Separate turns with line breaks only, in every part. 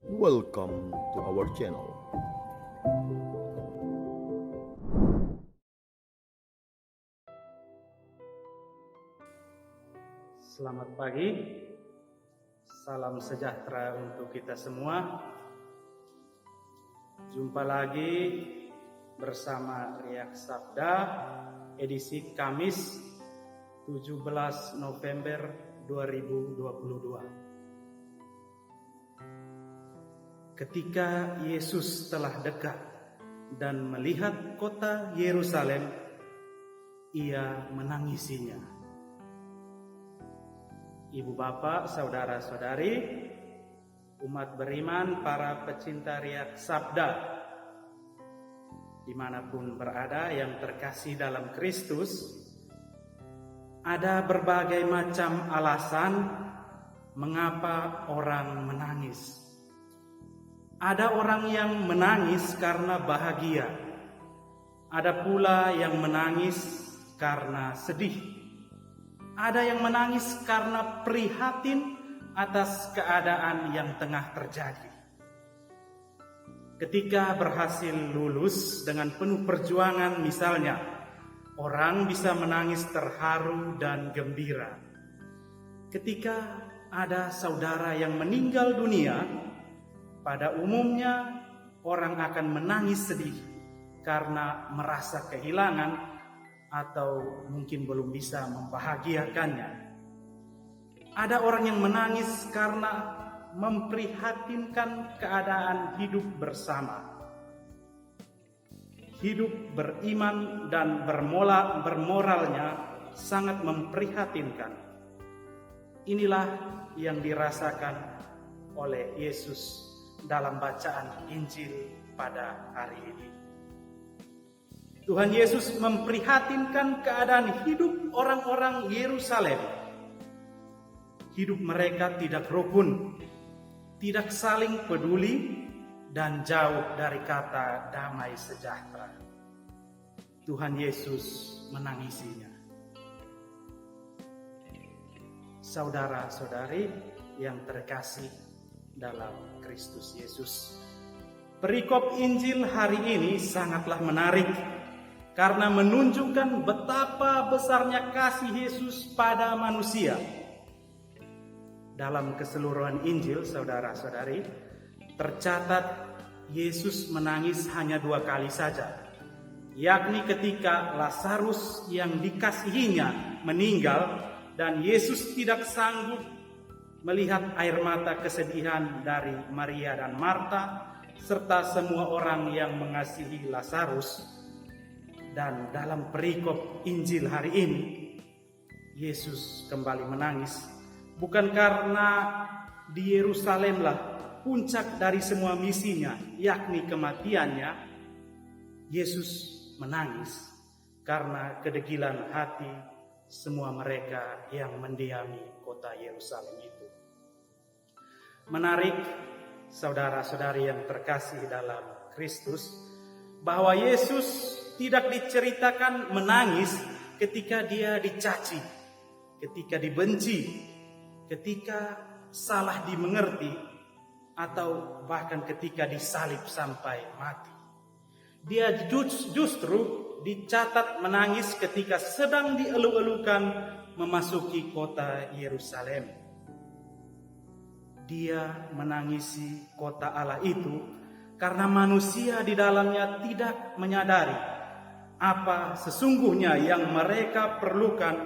Welcome to our channel.
Selamat pagi, salam sejahtera untuk kita semua. Jumpa lagi bersama Riak Sabda, edisi Kamis 17 November 2022. Ketika Yesus telah dekat dan melihat kota Yerusalem, ia menangisinya. Ibu bapak, saudara-saudari, umat beriman, para pecinta Riak Sabda, dimanapun berada yang terkasih dalam Kristus, ada berbagai macam alasan mengapa orang menangis. Ada orang yang menangis karena bahagia, ada pula yang menangis karena sedih. Ada yang menangis karena prihatin atas keadaan yang tengah terjadi. Ketika berhasil lulus dengan penuh perjuangan misalnya, orang bisa menangis terharu dan gembira. Ketika ada saudara yang meninggal dunia, pada umumnya orang akan menangis sedih karena merasa kehilangan atau mungkin belum bisa membahagiakannya. Ada orang yang menangis karena memprihatinkan keadaan hidup bersama. Hidup beriman dan bermoralnya sangat memprihatinkan. Inilah yang dirasakan oleh Yesus dalam bacaan Injil pada hari ini. Tuhan Yesus memprihatinkan keadaan hidup orang-orang Yerusalem. Hidup mereka tidak rukun, tidak saling peduli, dan jauh dari kata damai sejahtera. Tuhan Yesus menangisinya. Saudara-saudari yang terkasih dalam Kristus Yesus, perikop Injil hari ini sangatlah menarik karena menunjukkan betapa besarnya kasih Yesus pada manusia. Dalam keseluruhan Injil, saudara-saudari, tercatat Yesus menangis hanya 2 kali saja, yakni ketika Lazarus yang dikasihinya meninggal dan Yesus tidak sanggup melihat air mata kesedihan dari Maria dan Marta serta semua orang yang mengasihi Lazarus. Dan dalam perikop Injil hari ini, Yesus kembali menangis. Bukan karena di Yerusalemlah puncak dari semua misinya, yakni kematiannya. Yesus menangis karena kedegilan hati semua mereka yang mendiami kota Yerusalem itu. Menarik, saudara-saudari yang terkasih dalam Kristus, bahwa Yesus tidak diceritakan menangis ketika dia dicaci, ketika dibenci, ketika salah dimengerti, atau bahkan ketika disalib sampai mati. Dia justru dicatat menangis ketika sedang dielu-elukan memasuki kota Yerusalem. Dia menangisi kota Allah itu karena manusia di dalamnya tidak menyadari apa sesungguhnya yang mereka perlukan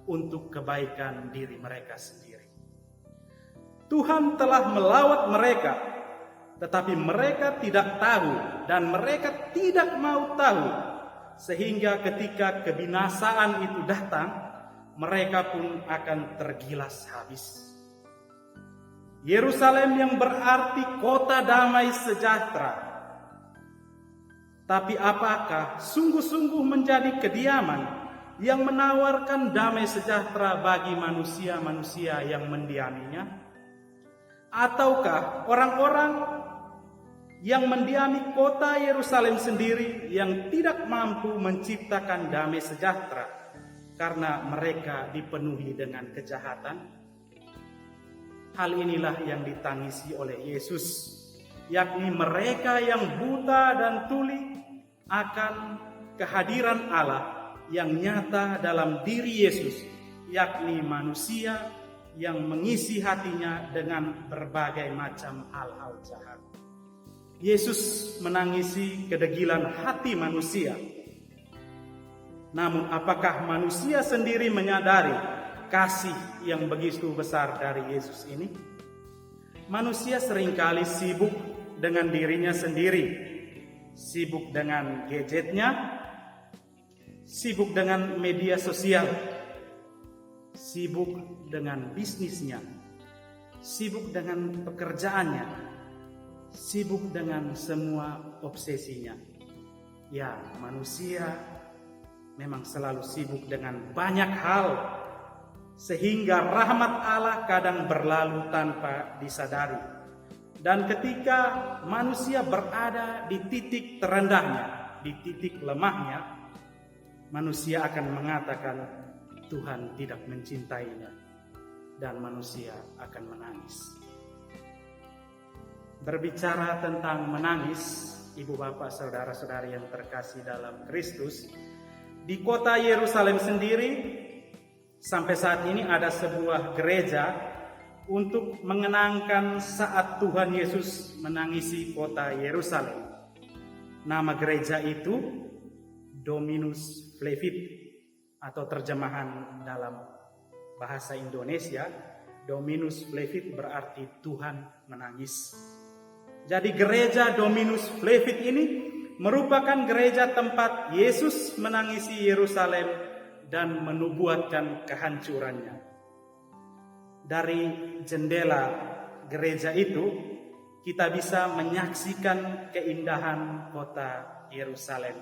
untuk kebaikan diri mereka sendiri. Tuhan telah melawat mereka, tetapi mereka tidak tahu dan mereka tidak mau tahu, sehingga ketika kebinasaan itu datang, mereka pun akan tergilas habis. Yerusalem yang berarti kota damai sejahtera, tapi apakah sungguh-sungguh menjadi kediaman yang menawarkan damai sejahtera bagi manusia-manusia yang mendiaminya? Ataukah orang-orang yang mendiami kota Yerusalem sendiri yang tidak mampu menciptakan damai sejahtera karena mereka dipenuhi dengan kejahatan? hal inilah yang ditangisi oleh Yesus, yakni mereka yang buta dan tuli akan kehadiran Allah yang nyata dalam diri Yesus, yakni manusia yang mengisi hatinya dengan berbagai macam hal-hal jahat. Yesus menangisi kedegilan hati manusia. Namun apakah manusia sendiri menyadari kasih yang begitu besar dari Yesus ini? Manusia seringkali sibuk dengan dirinya sendiri, sibuk dengan gadgetnya, sibuk dengan media sosial, sibuk dengan bisnisnya, sibuk dengan pekerjaannya, sibuk dengan semua obsesinya. Ya, manusia memang selalu sibuk dengan banyak hal, sehingga rahmat Allah kadang berlalu tanpa disadari. Dan ketika manusia berada di titik terendahnya, di titik lemahnya, manusia akan mengatakan Tuhan tidak mencintainya, dan manusia akan menangis. Berbicara tentang menangis, ibu bapak saudara-saudari yang terkasih dalam Kristus, di kota Yerusalem sendiri sampai saat ini ada sebuah gereja untuk mengenangkan saat Tuhan Yesus menangisi kota Yerusalem. Nama gereja itu Dominus Flevit, atau terjemahan dalam bahasa Indonesia, Dominus Flevit berarti Tuhan menangis. Jadi gereja Dominus Flevit ini merupakan gereja tempat Yesus menangisi Yerusalem dan menubuatkan kehancurannya. Dari jendela gereja itu, kita bisa menyaksikan keindahan kota Yerusalem.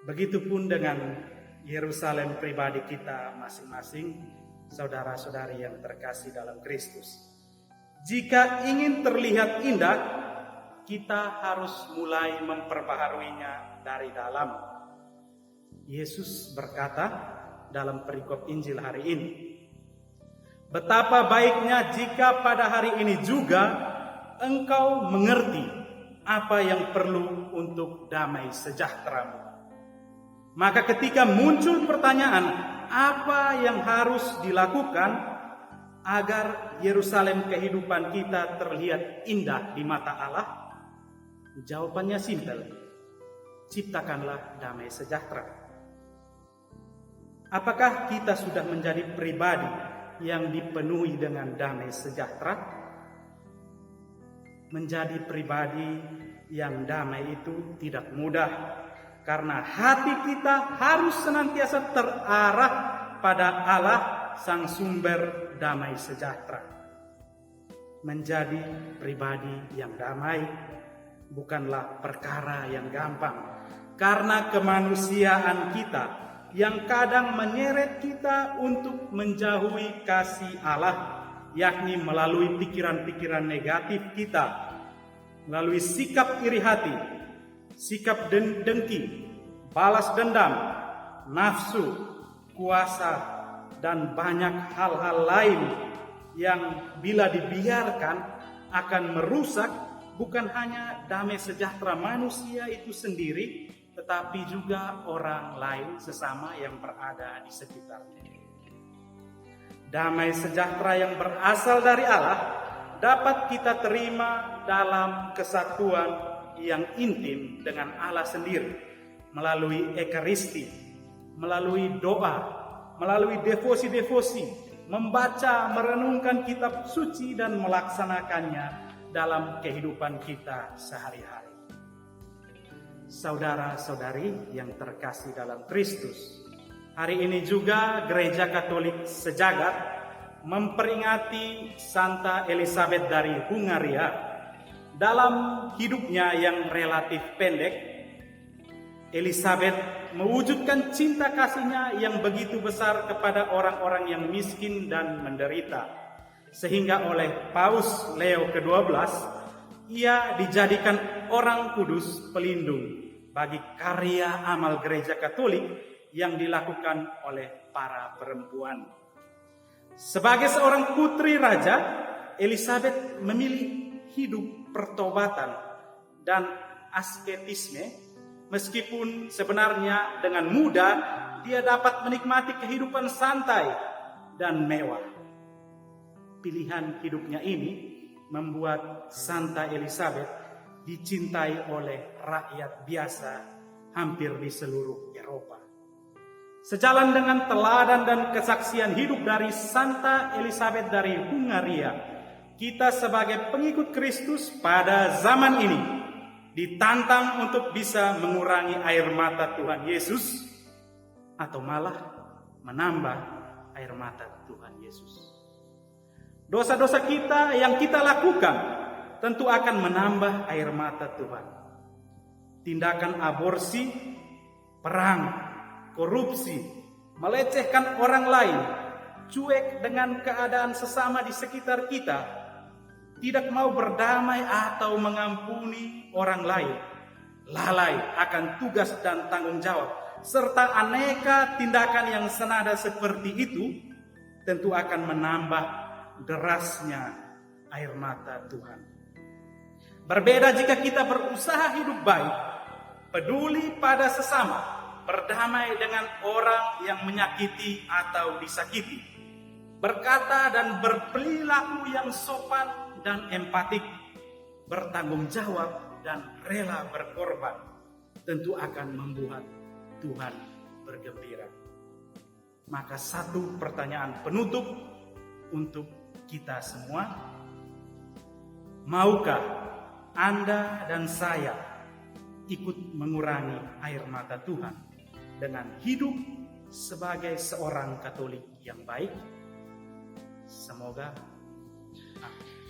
Begitupun dengan Yerusalem pribadi kita masing-masing, saudara-saudari yang terkasih dalam Kristus. Jika ingin terlihat indah, kita harus mulai memperbaharuinya dari dalam. Yesus berkata dalam perikop Injil hari ini, betapa baiknya jika pada hari ini juga engkau mengerti apa yang perlu untuk damai sejahteramu. Maka ketika muncul pertanyaan, apa yang harus dilakukan agar Yerusalem kehidupan kita terlihat indah di mata Allah? Jawabannya simpel, ciptakanlah damai sejahtera. Apakah kita sudah menjadi pribadi yang dipenuhi dengan damai sejahtera? Menjadi pribadi yang damai itu tidak mudah, karena hati kita harus senantiasa terarah pada Allah, sang sumber damai sejahtera. Menjadi pribadi yang damai bukanlah perkara yang gampang, karena kemanusiaan kita yang kadang menyeret kita untuk menjauhi kasih Allah, yakni melalui pikiran-pikiran negatif kita, melalui sikap iri hati, sikap dengki, balas dendam, nafsu, kuasa, dan banyak hal-hal lain yang bila dibiarkan akan merusak bukan hanya damai sejahtera manusia itu sendiri, tetapi juga orang lain sesama yang berada di sekitarnya. Damai sejahtera yang berasal dari Allah dapat kita terima dalam kesatuan yang intim dengan Allah sendiri, melalui ekaristi, melalui doa, melalui devosi-devosi, membaca, merenungkan kitab suci dan melaksanakannya dalam kehidupan kita sehari-hari. Saudara-saudari yang terkasih dalam Kristus, hari ini juga Gereja Katolik sejagat memperingati Santa Elizabeth dari Hungaria. Dalam hidupnya yang relatif pendek, Elizabeth mewujudkan cinta kasihnya yang begitu besar kepada orang-orang yang miskin dan menderita, sehingga oleh Paus Leo ke-12 ia dijadikan orang kudus pelindung bagi karya amal gereja Katolik yang dilakukan oleh para perempuan. Sebagai seorang putri raja, Elizabeth memilih hidup pertobatan dan asketisme, meskipun sebenarnya dengan mudah dia dapat menikmati kehidupan santai dan mewah. Pilihan hidupnya ini membuat Santa Elizabeth dicintai oleh rakyat biasa hampir di seluruh Eropa. Sejalan dengan teladan dan kesaksian hidup dari Santa Elizabeth dari Hungaria, kita sebagai pengikut Kristus pada zaman ini ditantang untuk bisa mengurangi air mata Tuhan Yesus atau malah menambah air mata Tuhan Yesus. Dosa-dosa kita yang kita lakukan tentu akan menambah air mata Tuhan. Tindakan aborsi, perang, korupsi, melecehkan orang lain, cuek dengan keadaan sesama di sekitar kita, tidak mau berdamai atau mengampuni orang lain, lalai akan tugas dan tanggung jawab, serta aneka tindakan yang senada seperti itu tentu akan menambah derasnya air mata Tuhan. Berbeda jika kita berusaha hidup baik, peduli pada sesama, berdamai dengan orang yang menyakiti atau disakiti, berkata dan berperilaku yang sopan dan empatik, bertanggung jawab dan rela berkorban, tentu akan membuat Tuhan bergembira. Maka satu pertanyaan penutup untuk kita semua, maukah Anda dan saya ikut mengurangi air mata Tuhan dengan hidup sebagai seorang Katolik yang baik? Semoga. Amin.